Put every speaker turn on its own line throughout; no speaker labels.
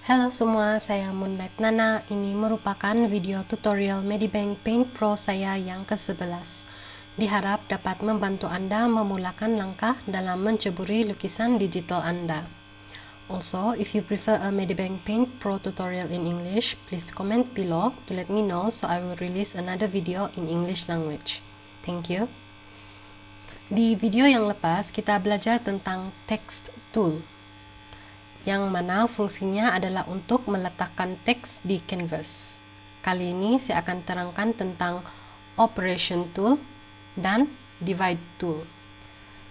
Halo semua, saya Moonlight Nana. Ini merupakan video tutorial Medibank Paint Pro saya yang ke-11. Diharap dapat membantu Anda memulakan langkah dalam menceburi lukisan digital Anda. Also, if you prefer a Medibank Paint Pro tutorial in English, please comment below to let me know so I will release another video in English language. Thank you. Di video yang lepas, kita belajar tentang text tool, yang mana fungsinya adalah untuk meletakkan teks di canvas. Kali ini saya akan terangkan tentang operation tool dan divide tool,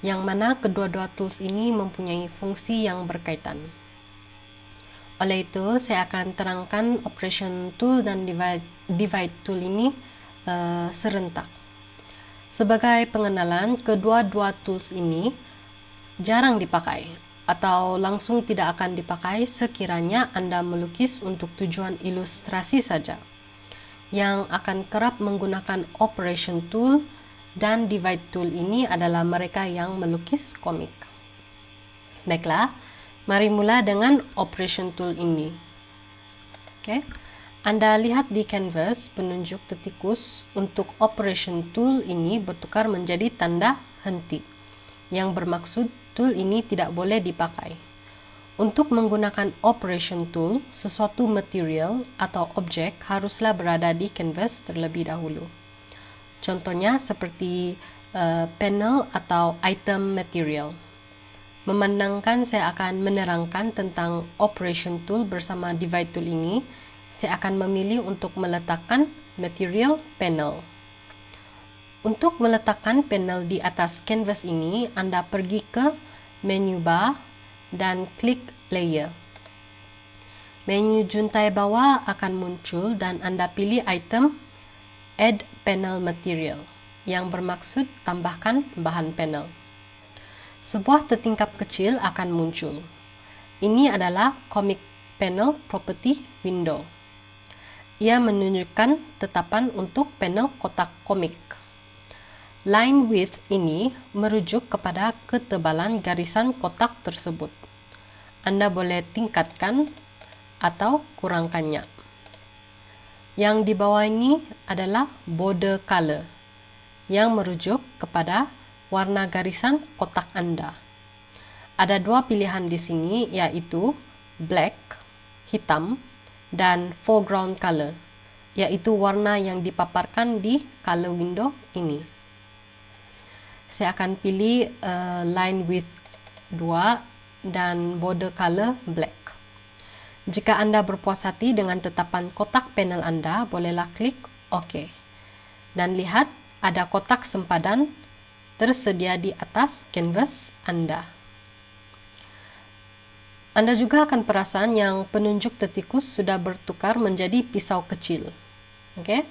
yang mana kedua-dua tools ini mempunyai fungsi yang berkaitan. Oleh itu, saya akan terangkan operation tool dan divide tool ini serentak. Sebagai pengenalan, kedua-dua tools ini jarang dipakai atau langsung tidak akan dipakai sekiranya Anda melukis untuk tujuan ilustrasi saja, yang akan kerap menggunakan operation tool dan divide tool ini adalah mereka yang melukis komik. Baiklah, mari mula dengan operation tool ini. Oke, Anda lihat di canvas penunjuk tikus untuk operation tool ini bertukar menjadi tanda henti, yang bermaksud tool ini tidak boleh dipakai. Untuk menggunakan operation tool, sesuatu material atau objek haruslah berada di canvas terlebih dahulu. Contohnya seperti panel atau item material. Memandangkan saya akan menerangkan tentang operation tool bersama divide tool ini, saya akan memilih untuk meletakkan material panel. Untuk meletakkan panel di atas canvas ini, Anda pergi ke menu bar dan klik layer. Menu juntai bawah akan muncul dan Anda pilih item add panel material, yang bermaksud tambahkan bahan panel. Sebuah tertingkap kecil akan muncul. Ini adalah comic panel property window. Ia menunjukkan tetapan untuk panel kotak komik. Line width ini merujuk kepada ketebalan garisan kotak tersebut. Anda boleh tingkatkan atau kurangkannya. Yang di bawah ini adalah border color, yang merujuk kepada warna garisan kotak Anda. Ada dua pilihan di sini, yaitu black, hitam, dan foreground color, yaitu warna yang dipaparkan di color window ini. Saya akan pilih line width 2 dan border color black. Jika Anda berpuas hati dengan tetapan kotak panel Anda, bolehlah klik OK. Dan lihat, ada kotak sempadan tersedia di atas canvas Anda. Anda juga akan perasan yang penunjuk tikus sudah bertukar menjadi pisau kecil. Oke,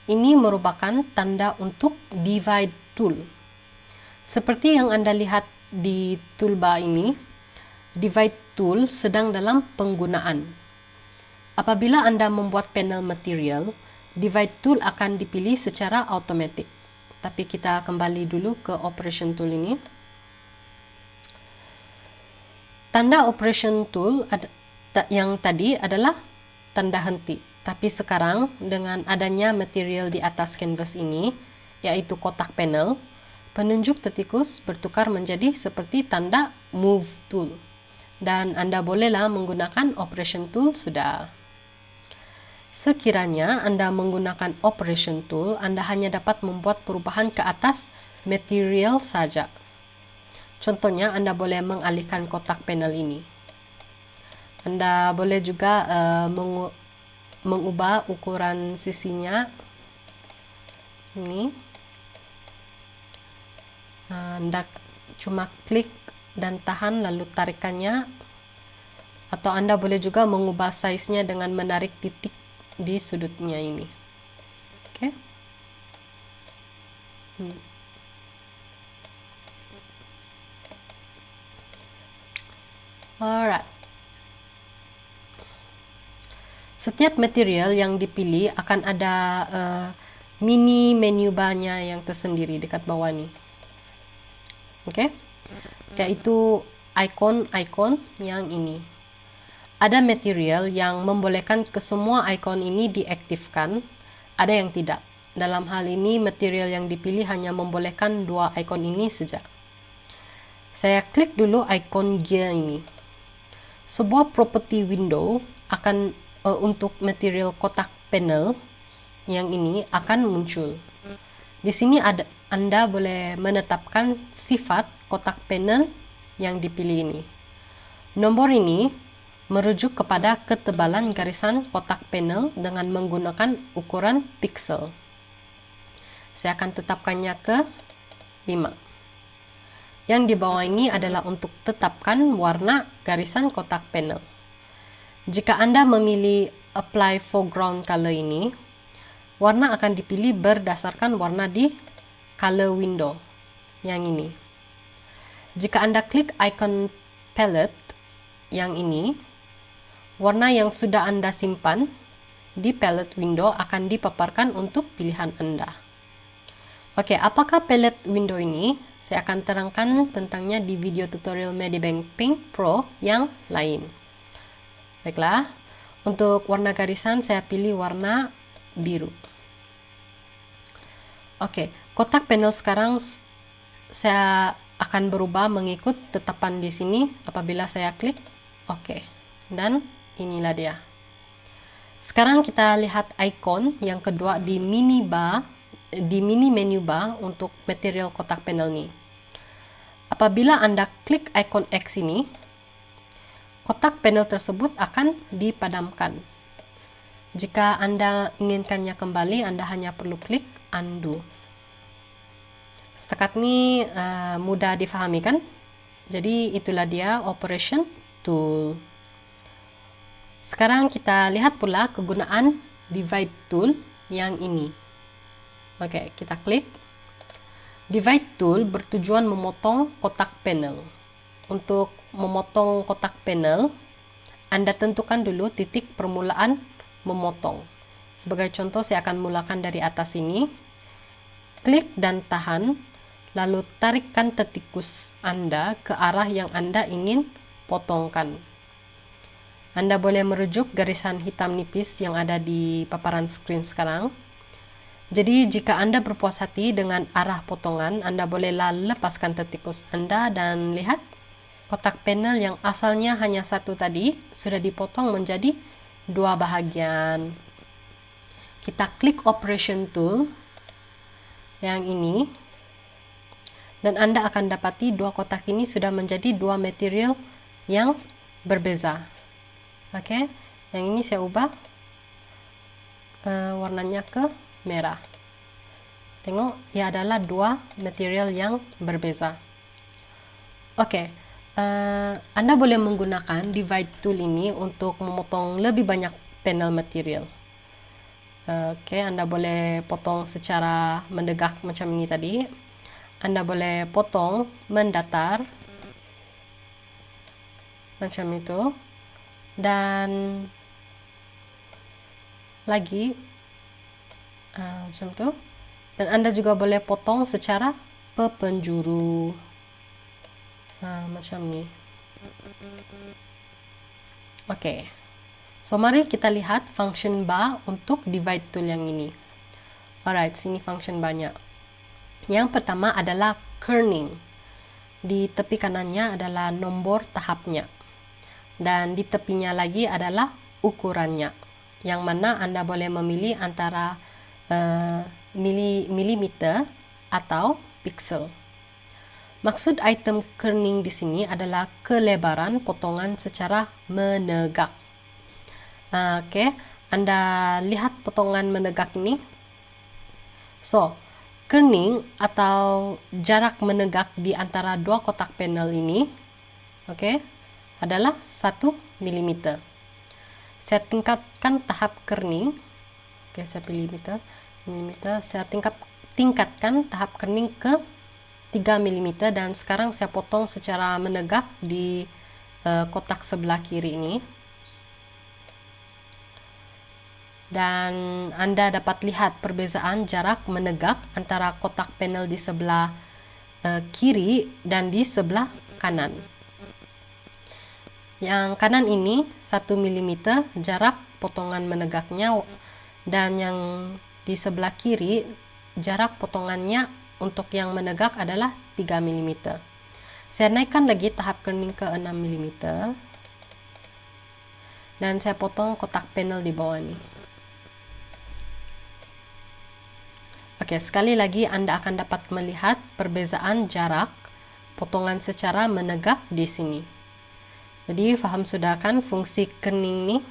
ini merupakan tanda untuk divide tool. Seperti yang Anda lihat di toolbar ini, divide tool sedang dalam penggunaan. Apabila Anda membuat panel material, divide tool akan dipilih secara otomatis. Tapi kita kembali dulu ke operation tool ini. Tanda operation tool yang tadi adalah tanda henti. Tapi sekarang dengan adanya material di atas canvas ini, yaitu kotak panel, penunjuk tikus bertukar menjadi seperti tanda move tool. Dan Anda bolehlah menggunakan operation tool sudah. Sekiranya Anda menggunakan operation tool, Anda hanya dapat membuat perubahan ke atas material saja. Contohnya, Anda boleh mengalihkan kotak panel ini. Anda boleh juga mengubah ukuran sisinya. Ini. Anda cuma klik dan tahan lalu tarikannya, atau Anda boleh juga mengubah size-nya dengan menarik titik di sudutnya ini. Oke. Alright. Setiap material yang dipilih akan ada mini menu bar-nya yang tersendiri dekat bawah nih. Oke, yaitu icon yang ini. Ada material yang membolehkan kesemua icon ini diaktifkan, ada yang tidak. Dalam hal ini, material yang dipilih hanya membolehkan dua icon ini saja. Saya klik dulu icon gear ini. Sebuah property window akan untuk material kotak panel yang ini akan muncul. Di sini Anda boleh menetapkan sifat kotak panel yang dipilih ini. Nomor ini merujuk kepada ketebalan garisan kotak panel dengan menggunakan ukuran pixel. Saya akan tetapkannya ke 5. Yang di bawah ini adalah untuk tetapkan warna garisan kotak panel. Jika Anda memilih apply foreground color ini, warna akan dipilih berdasarkan warna di color window yang ini. Jika Anda klik icon palette yang ini, warna yang sudah Anda simpan di palette window akan dipaparkan untuk pilihan Anda. Oke, apakah palette window ini? Saya akan terangkan tentangnya di video tutorial Medibank Paint Pro yang lain. Baiklah, untuk warna garisan saya pilih warna biru. Oke, kotak panel sekarang saya akan berubah mengikut tetapan di sini apabila saya klik oke. Dan inilah dia. Sekarang kita lihat icon yang kedua di mini menu bar untuk material kotak panel ini. Apabila Anda klik icon X ini, kotak panel tersebut akan dipadamkan. Jika Anda inginkannya kembali, Anda hanya perlu klik undo. Setakat ini mudah difahami kan? Jadi itulah dia operation tool. Sekarang kita lihat pula kegunaan divide tool yang ini. Oke, kita klik. Divide tool bertujuan memotong kotak panel. Untuk memotong kotak panel, Anda tentukan dulu titik permulaan memotong. Sebagai contoh, saya akan mulakan dari atas ini. Klik dan tahan, lalu tarikkan tikus Anda ke arah yang Anda ingin potongkan. Anda boleh merujuk garisan hitam nipis yang ada di paparan screen sekarang. Jadi jika Anda berpuas hati dengan arah potongan, Anda bolehlah lepaskan tikus Anda dan lihat kotak panel yang asalnya hanya satu tadi sudah dipotong menjadi dua bahagian. Kita klik operation tool yang ini dan Anda akan dapati dua kotak ini sudah menjadi dua material yang berbeza. Oke, yang ini saya ubah warnanya ke merah. Tengok, ia adalah dua material yang berbeza. Oke, Anda boleh menggunakan divide tool ini untuk memotong lebih banyak panel material. Oke, Anda boleh potong secara mendekat macam ini tadi. Anda boleh potong mendatar macam itu, dan lagi macam itu. Dan Anda juga boleh potong secara penjuru macam ni. Oke, so mari kita lihat function bar untuk divide tool yang ini. Alright, sini function banyak. Yang pertama adalah kerning. Di tepi kanannya adalah nombor tahapnya, dan di tepinya lagi adalah ukurannya, yang mana Anda boleh memilih antara milimeter atau pixel. Maksud item kerning di sini adalah kelebaran potongan secara menegak. Oke, Anda lihat potongan menegak ini. So, kerning atau jarak menegak di antara dua kotak panel ini, oke, adalah 1 mm. Saya tingkatkan tahap kerning. Oke, saya pilih milimeter. Saya tingkatkan tahap kerning ke 3 mm, dan sekarang saya potong secara menegak di kotak sebelah kiri ini. Dan Anda dapat lihat perbezaan jarak menegak antara kotak panel di sebelah kiri dan di sebelah kanan. Yang kanan ini 1 mm jarak potongan menegaknya, dan yang di sebelah kiri jarak potongannya untuk yang menegak adalah 3 mm. Saya naikkan lagi tahap kerning ke 6 mm. Dan saya potong kotak panel di bawah ini. Oke, sekali lagi Anda akan dapat melihat perbezaan jarak potongan secara menegak di sini. Jadi paham sudah kan fungsi kerning nih?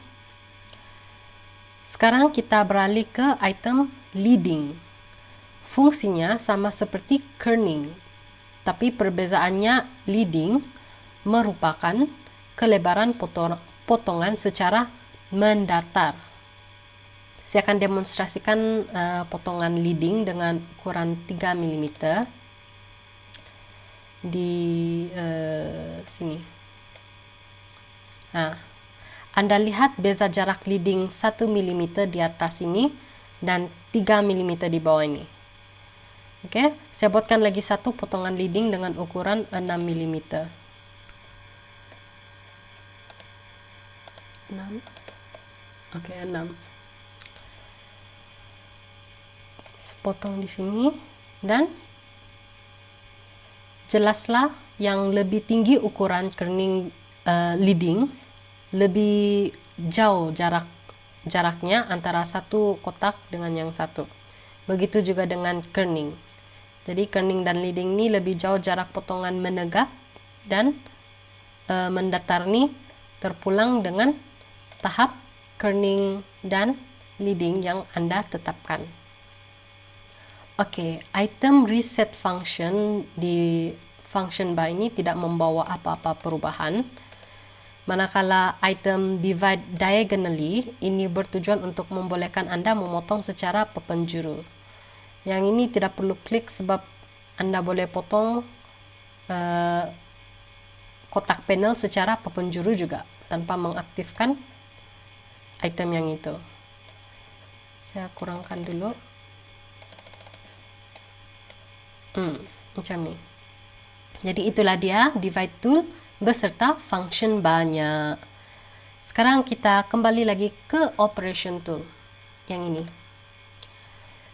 Sekarang kita beralih ke item leading. Fungsinya sama seperti kerning, tapi perbezaannya leading merupakan kelebaran potongan secara mendatar. Saya akan demonstrasikan potongan leading dengan ukuran 3 mm di sini. Nah, Anda lihat beza jarak leading 1 mm di atas ini dan 3 mm di bawah ini. Oke, saya buatkan lagi satu potongan leading dengan ukuran 6 mm. 6. Oke, 6. Sepotong di sini, dan jelaslah yang lebih tinggi ukuran kerning leading, lebih jauh jaraknya antara satu kotak dengan yang satu. Begitu juga dengan kerning. Jadi kerning dan leading ini lebih jauh jarak potongan menegak, dan mendatar nih terpulang dengan tahap kerning dan leading yang Anda tetapkan. Oke, item reset function di function bar ini tidak membawa apa-apa perubahan. Manakala item divide diagonally ini bertujuan untuk membolehkan Anda memotong secara pepenjuru. Yang ini tidak perlu klik sebab Anda boleh potong kotak panel secara pepenjuru juga tanpa mengaktifkan item yang itu. Saya kurangkan dulu. Macam nih. Jadi itulah dia divide tool beserta function banyak. Sekarang kita kembali lagi ke operation tool yang ini.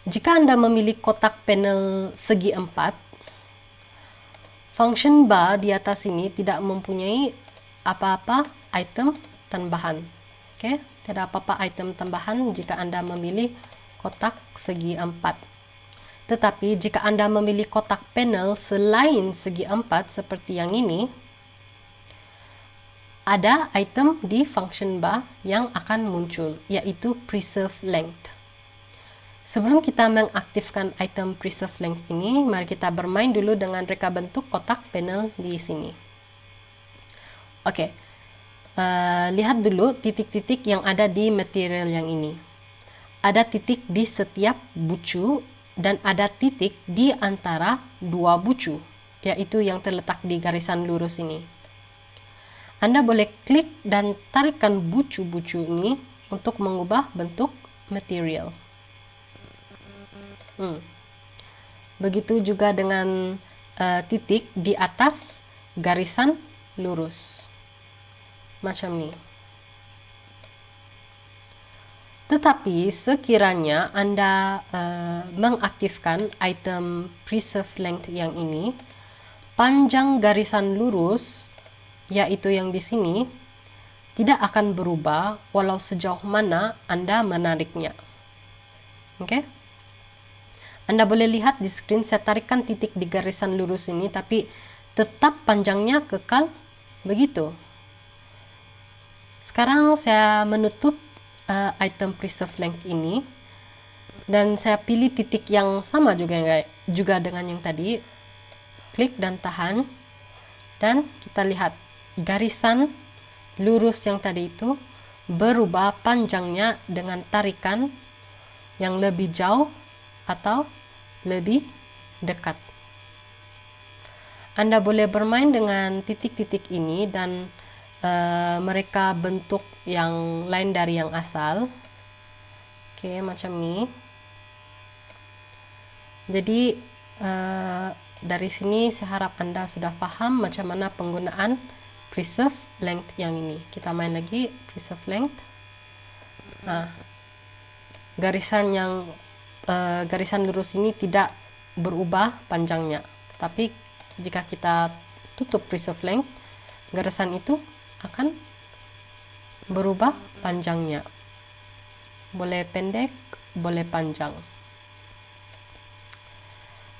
Jika Anda memilih kotak panel segi 4, function bar di atas ini tidak mempunyai apa-apa item tambahan. Oke, tidak apa-apa item tambahan jika Anda memilih kotak segi 4. Tetapi jika Anda memilih kotak panel selain segi 4 seperti yang ini, ada item di function bar yang akan muncul, yaitu preserve length. Sebelum kita mengaktifkan item preserve length ini, mari kita bermain dulu dengan reka bentuk kotak panel di sini. Oke, lihat dulu titik-titik yang ada di material yang ini. Ada titik di setiap bucu, dan ada titik di antara dua bucu, yaitu yang terletak di garisan lurus ini. Anda boleh klik dan tarikkan bucu-bucu ini untuk mengubah bentuk material. Begitu juga dengan titik di atas garisan lurus. Macam ini. Tetapi sekiranya Anda mengaktifkan item preserve length yang ini, panjang garisan lurus, yaitu yang di sini, tidak akan berubah walau sejauh mana Anda menariknya. Oke? Anda boleh lihat di screen saya tarikkan titik di garisan lurus ini, tapi tetap panjangnya kekal begitu. Sekarang saya menutup item preserve length ini, dan saya pilih titik yang sama juga dengan yang tadi. Klik dan tahan, dan kita lihat garisan lurus yang tadi itu berubah panjangnya dengan tarikan yang lebih jauh atau lebih dekat. Anda boleh bermain dengan titik-titik ini dan mereka bentuk yang lain dari yang asal. Oke, macam ini. Jadi dari sini saya harap Anda sudah paham macam mana penggunaan preserve length yang ini. Kita main lagi preserve length. Nah, garisan lurus ini tidak berubah panjangnya, tapi jika kita tutup preserve length, garisan itu akan berubah panjangnya. Boleh pendek, boleh panjang.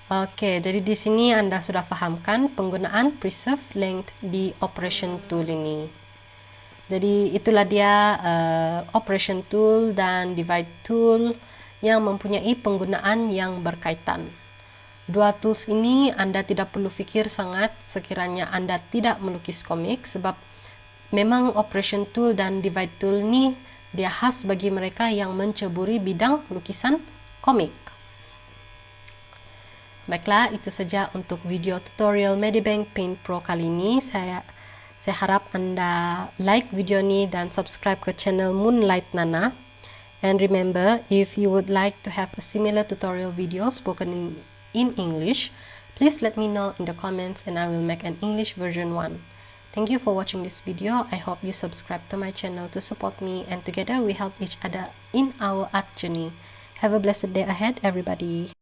Oke, jadi di sini Anda sudah pahamkan penggunaan preserve length di operation tool ini. Jadi itulah dia operation tool dan divide tool yang mempunyai penggunaan yang berkaitan. Dua tools ini Anda tidak perlu fikir sangat sekiranya Anda tidak melukis komik, sebab memang operation tool dan divide tool ini dia khas bagi mereka yang menceburi bidang lukisan komik. Baiklah, itu saja untuk video tutorial Medibank Paint Pro kali ini. Saya harap Anda like video ini dan subscribe ke channel Moonlight Nana. And remember, if you would like to have a similar tutorial video spoken in English, please let me know in the comments and I will make an English version one. Thank you for watching this video. I hope you subscribe to my channel to support me, and together we help each other in our art journey. Have a blessed day ahead, everybody.